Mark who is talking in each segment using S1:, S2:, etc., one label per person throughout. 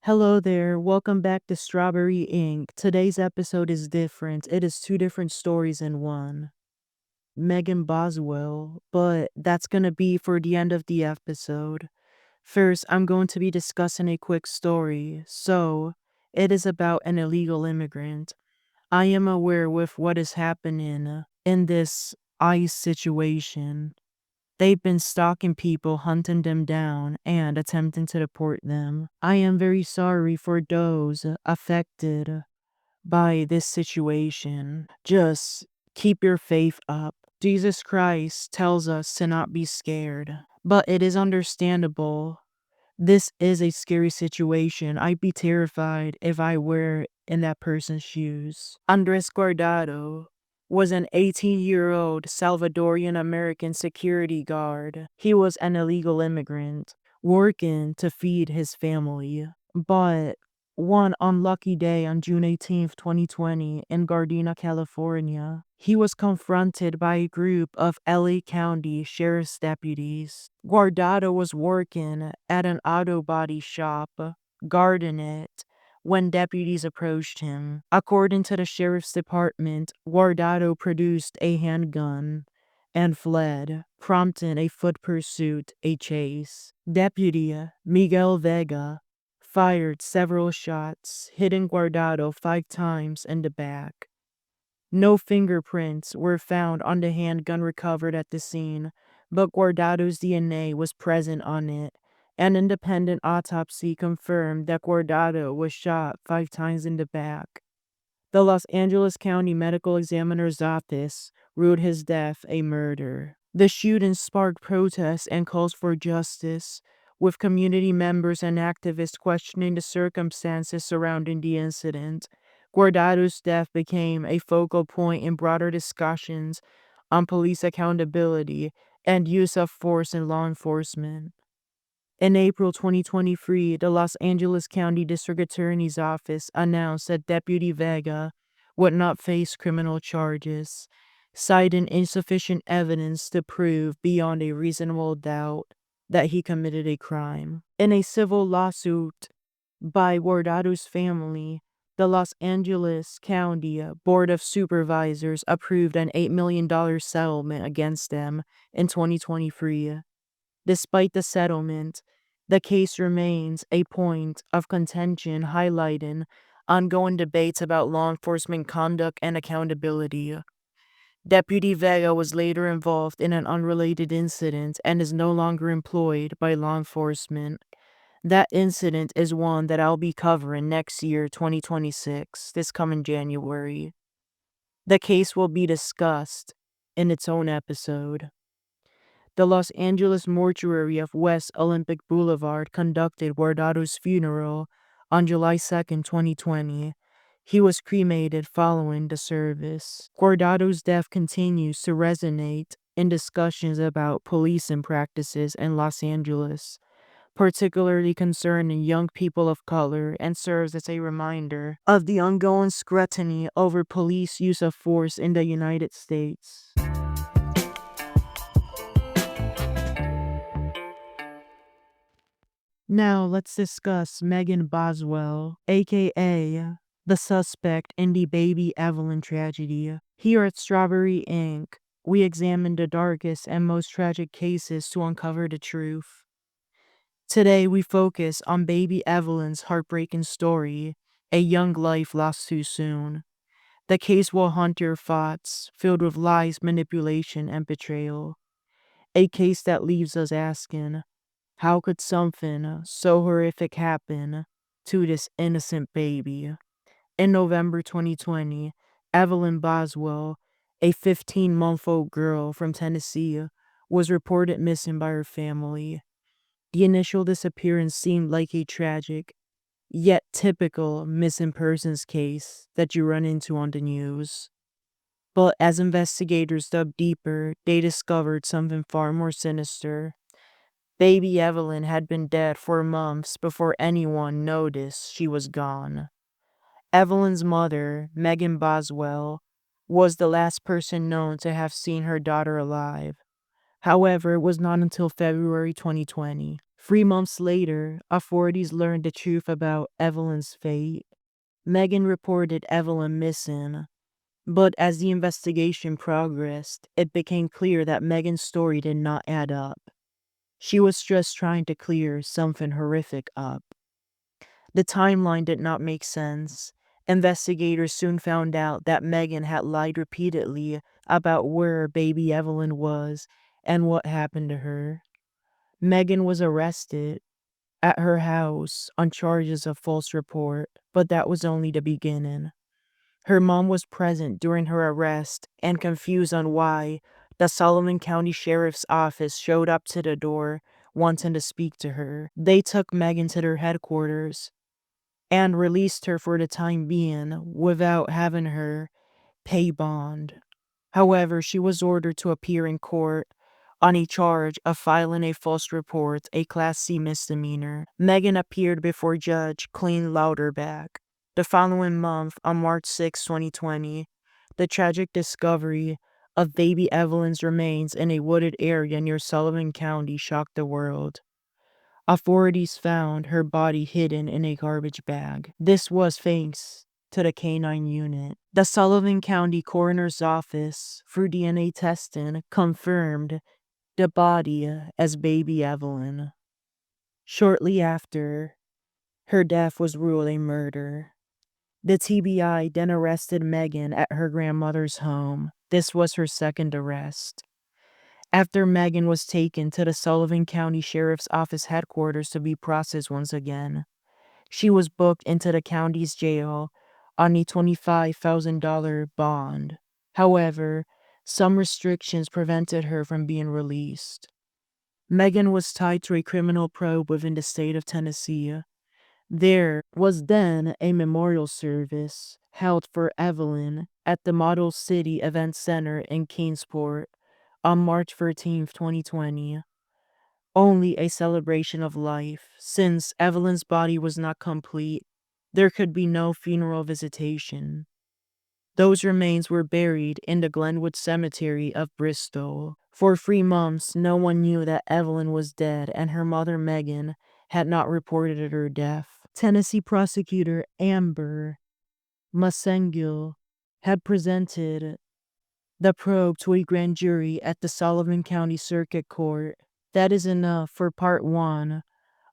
S1: Hello there, welcome back to Strawberry Ink. Today's episode is different. It is two different stories in one. Megan Boswell, but that's gonna be for the end of the episode. First, I'm going to be discussing a quick story. So, it is about an illegal immigrant. I am aware with what is happening in this ICE situation. They've been stalking people, hunting them down, and attempting to deport them. I am very sorry for those affected by this situation. Just keep your faith up. Jesus Christ tells us to not be scared, but it is understandable. This is a scary situation. I'd be terrified if I were in that person's shoes. Andres Guardado was an 18-year-old Salvadorian American security guard. He was an illegal immigrant working to feed his family. But one unlucky day on June 18th, 2020, in Gardena, California, he was confronted by a group of LA County Sheriff's deputies. Guardado was working at an auto body shop, guarding it, when deputies approached him. According to the sheriff's department, Guardado produced a handgun and fled, prompting a foot pursuit, a chase. Deputy Miguel Vega fired several shots, hitting Guardado 5 times in the back. No fingerprints were found on the handgun recovered at the scene, but Guardado's DNA was present on it. An independent autopsy confirmed that Guardado was shot 5 times in the back. The Los Angeles County Medical Examiner's Office ruled his death a murder. The shooting sparked protests and calls for justice, with community members and activists questioning the circumstances surrounding the incident. Guardado's death became a focal point in broader discussions on police accountability and use of force in law enforcement. In April 2023, the Los Angeles County District Attorney's Office announced that Deputy Vega would not face criminal charges, citing insufficient evidence to prove beyond a reasonable doubt that he committed a crime. In a civil lawsuit by Guardado's family, the Los Angeles County Board of Supervisors approved an $8 million settlement against them in 2023. Despite the settlement, the case remains a point of contention, highlighting ongoing debates about law enforcement conduct and accountability. Deputy Vega was later involved in an unrelated incident and is no longer employed by law enforcement. That incident is one that I'll be covering next year, 2026, this coming January. The case will be discussed in its own episode. The Los Angeles mortuary of West Olympic Boulevard conducted Guardado's funeral on July 2nd, 2020. He was cremated following the service. Guardado's death continues to resonate in discussions about policing practices in Los Angeles, particularly concerning young people of color, and serves as a reminder of the ongoing scrutiny over police use of force in the United States. Now let's discuss Megan Boswell, aka the suspect in the baby Evelyn tragedy. Here at Strawberry Ink, we examine the darkest and most tragic cases to uncover the truth. Today we focus on baby Evelyn's heartbreaking story, a young life lost too soon. The case will haunt your thoughts, filled with lies, manipulation, and betrayal. A case that leaves us asking, how could something so horrific happen to this innocent baby? In November 2020, Evelyn Boswell, a 15-month-old girl from Tennessee, was reported missing by her family. The initial disappearance seemed like a tragic, yet typical missing persons case that you run into on the news. But as investigators dug deeper, they discovered something far more sinister. Baby Evelyn had been dead for months before anyone noticed she was gone. Evelyn's mother, Megan Boswell, was the last person known to have seen her daughter alive. However, it was not until February 2020 3 months later, authorities learned the truth about Evelyn's fate. Megan reported Evelyn missing, but as the investigation progressed, it became clear that Megan's story did not add up. She was just trying to clear something horrific up. The timeline did not make sense. Investigators soon found out that Megan had lied repeatedly about where baby Evelyn was and what happened to her. Megan was arrested at her house on charges of false report, but that was only the beginning. Her mom was present during her arrest and confused on why the Sullivan County Sheriff's Office showed up to the door wanting to speak to her. They took Megan to their headquarters and released her for the time being without having her pay bond. However, she was ordered to appear in court on a charge of filing a false report, a Class C misdemeanor. Megan appeared before Judge Clayne Louderback. The following month, on March 6, 2020, the tragic discovery of baby Evelyn's remains in a wooded area near Sullivan County shocked the world. Authorities found her body hidden in a garbage bag. This was thanks to the canine unit. The Sullivan County Coroner's Office, through DNA testing, confirmed the body as baby Evelyn. Shortly after, her death was ruled a murder. The TBI then arrested Megan at her grandmother's home. This was her second arrest. After Megan was taken to the Sullivan County Sheriff's Office headquarters to be processed once again, she was booked into the county's jail on a $25,000 bond. However, some restrictions prevented her from being released. Megan was tied to a criminal probe within the state of Tennessee. There was then a memorial service held for Evelyn at the Model City Event Center in Kingsport on March 13th, 2020. Only a celebration of life. Since Evelyn's body was not complete, there could be no funeral visitation. Those remains were buried in the Glenwood Cemetery of Bristol. For 3 months, no one knew that Evelyn was dead, and her mother, Megan, had not reported her death. Tennessee prosecutor Amber Massacr had presented the probe to a grand jury at the Sullivan County Circuit Court. That is enough for part 1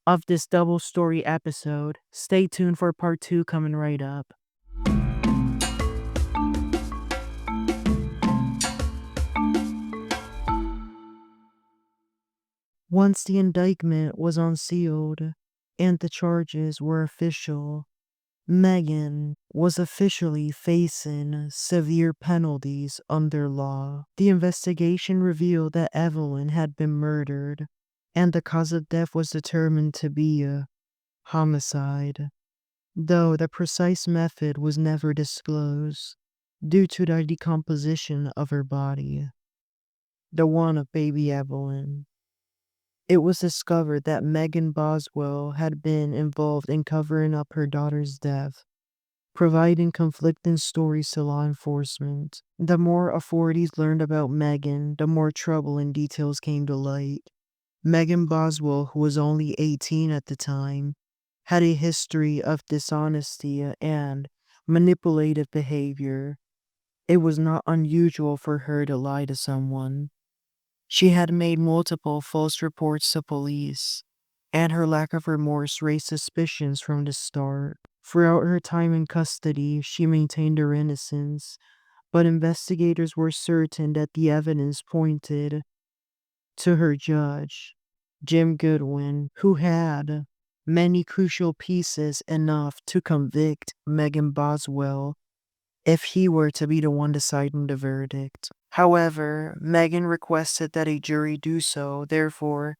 S1: of this double story episode. Stay tuned for part 2 coming right up. Once the indictment was unsealed and the charges were official, Megan was officially facing severe penalties under law. The investigation revealed that Evelyn had been murdered, and the cause of death was determined to be a homicide, though the precise method was never disclosed due to the decomposition of her body, the one of baby Evelyn. It was discovered that Megan Boswell had been involved in covering up her daughter's death, providing conflicting stories to law enforcement. The more authorities learned about Megan, the more troubling details came to light. Megan Boswell, who was only 18 at the time, had a history of dishonesty and manipulative behavior. It was not unusual for her to lie to someone. She had made multiple false reports to police, and her lack of remorse raised suspicions from the start. Throughout her time in custody, she maintained her innocence, but investigators were certain that the evidence pointed to her judge, Jim Goodwin, who had many crucial pieces enough to convict Megan Boswell if he were to be the one deciding the verdict. However, Megan requested that a jury do so, therefore,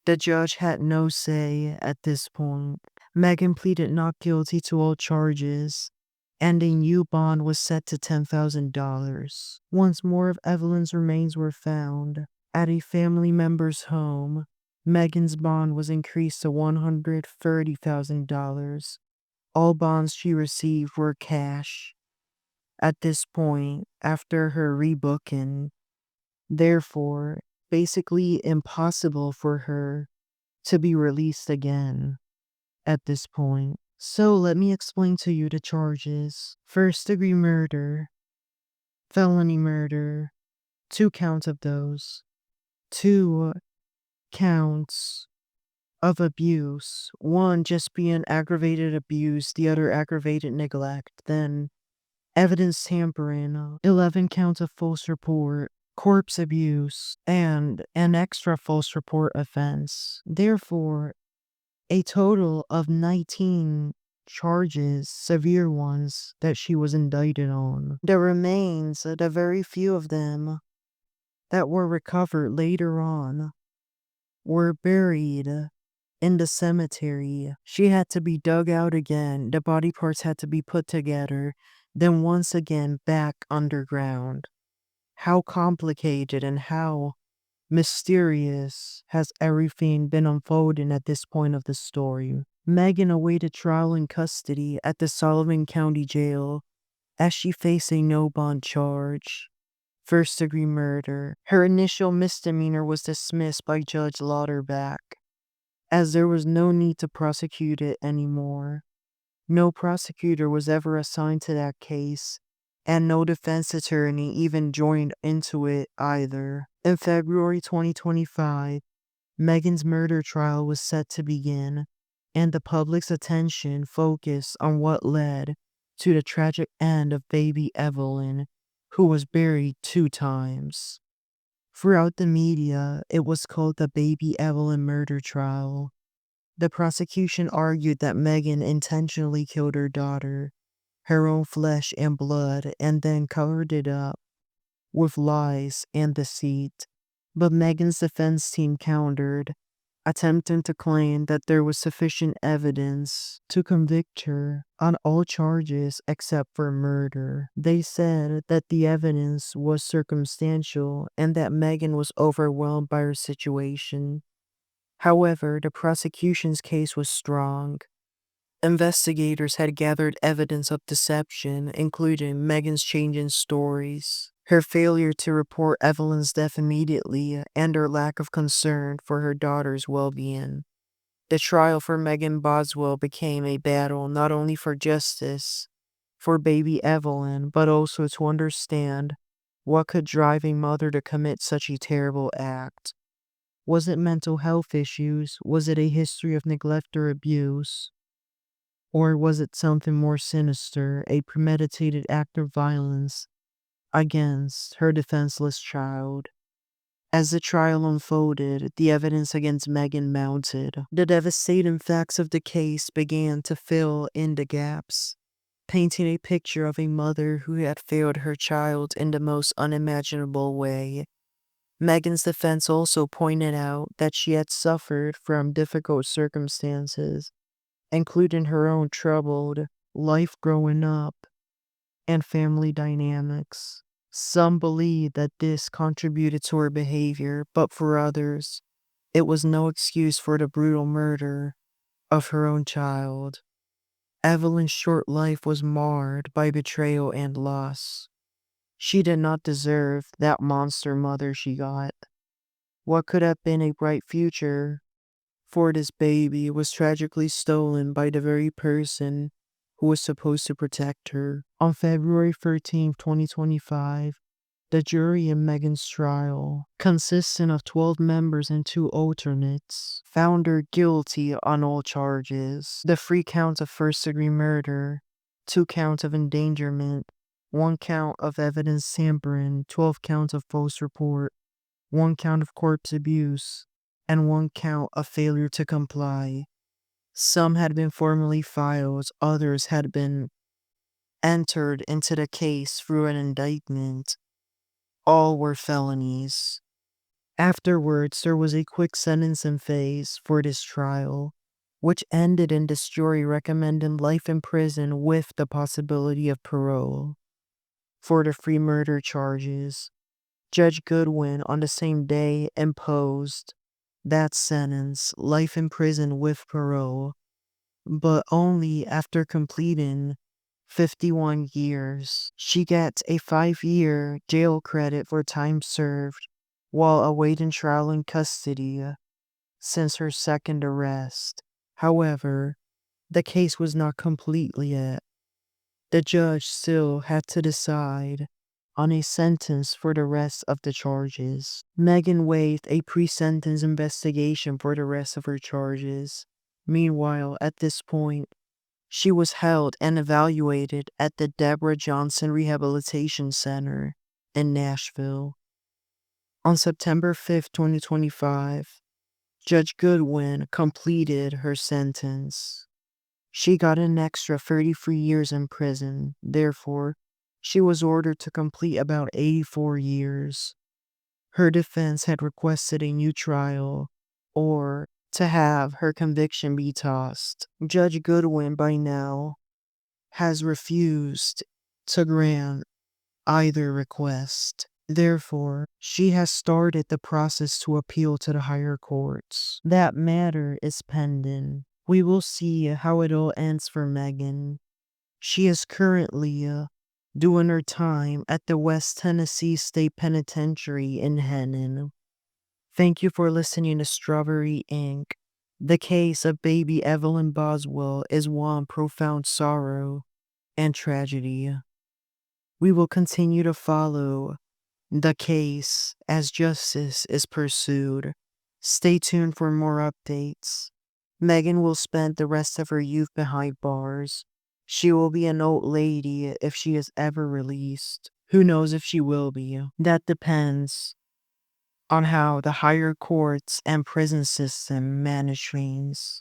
S1: the judge had no say at this point. Megan pleaded not guilty to all charges, and a new bond was set to $10,000. Once more of Evelyn's remains were found at a family member's home, Megan's bond was increased to $130,000. All bonds she received were cash. At this point, after her rebooking, therefore, basically impossible for her to be released again at this point. So let me explain to you the charges. First-degree murder, felony murder, 2 counts of those. 2 counts of abuse. One just being aggravated abuse, the other aggravated neglect. Then evidence tampering, 11 counts of false report, corpse abuse, and an extra false report offense. Therefore, a total of 19 charges, severe ones, that she was indicted on. The remains, the very few of them that were recovered later on, were buried in the cemetery. She had to be dug out again. The body parts had to be put together, then once again back underground. How complicated and how mysterious has everything been unfolding at this point of the story. Megan awaited trial in custody at the Sullivan County Jail as she faced a no bond charge. First-degree murder. Her initial misdemeanor was dismissed by Judge Lauterbach, as there was no need to prosecute it anymore. No prosecutor was ever assigned to that case, and no defense attorney even joined into it either. In February 2025, Megan's murder trial was set to begin, and the public's attention focused on what led to the tragic end of baby Evelyn, who was buried 2 times. Throughout the media, it was called the Baby Evelyn murder trial. The prosecution argued that Megan intentionally killed her daughter, her own flesh and blood, and then covered it up with lies and deceit. But Megan's defense team countered, attempting to claim that there was sufficient evidence to convict her on all charges except for murder. They said that the evidence was circumstantial and that Megan was overwhelmed by her situation. However, the prosecution's case was strong. Investigators had gathered evidence of deception, including Megan's change in stories, her failure to report Evelyn's death immediately, and her lack of concern for her daughter's well-being. The trial for Megan Boswell became a battle not only for justice for baby Evelyn, but also to understand what could drive a mother to commit such a terrible act. Was it mental health issues? Was it a history of neglect or abuse? Or was it something more sinister, a premeditated act of violence against her defenseless child? As the trial unfolded, the evidence against Megan mounted. The devastating facts of the case began to fill in the gaps, painting a picture of a mother who had failed her child in the most unimaginable way. Megan's defense also pointed out that she had suffered from difficult circumstances, including her own troubled life growing up and family dynamics. Some believe that this contributed to her behavior, but for others, it was no excuse for the brutal murder of her own child. Evelyn's short life was marred by betrayal and loss. She did not deserve that monster mother she got. What could have been a bright future for this baby was tragically stolen by the very person who was supposed to protect her. On February 13, 2025, the jury in Megan's trial, consisting of 12 members and 2 alternates, found her guilty on all charges. The 3 counts of first-degree murder, 2 counts of endangerment, 1 count of evidence tampering, 12 counts of false report, 1 count of corpse abuse, and 1 count of failure to comply. Some had been formally filed, others had been entered into the case through an indictment. All were felonies. Afterwards, there was a quick sentencing phase for this trial, which ended in this jury recommending life in prison with the possibility of parole. For the 3 murder charges, Judge Goodwin on the same day imposed that sentence, life in prison with parole, but only after completing 51 years. She gets a 5-year jail credit for time served while awaiting trial in custody, since her second arrest. However, the case was not complete yet. The judge still had to decide on a sentence for the rest of the charges. Megan waived a pre-sentence investigation for the rest of her charges. Meanwhile, at this point, she was held and evaluated at the Deborah Johnson Rehabilitation Center in Nashville. On September 5th, 2025, Judge Goodwin completed her sentence. She got an extra 33 years in prison. Therefore, she was ordered to complete about 84 years. Her defense had requested a new trial or to have her conviction be tossed. Judge Goodwin, by now, has refused to grant either request. Therefore, she has started the process to appeal to the higher courts. That matter is pending. We will see how it all ends for Megan. She is currently doing her time at the West Tennessee State Penitentiary in Hennon. Thank you for listening to Strawberry Ink. The case of baby Evelyn Boswell is one profound sorrow and tragedy. We will continue to follow the case as justice is pursued. Stay tuned for more updates. Megan will spend the rest of her youth behind bars. She will be an old lady if she is ever released. Who knows if she will be? That depends on how the higher courts and prison system manage things.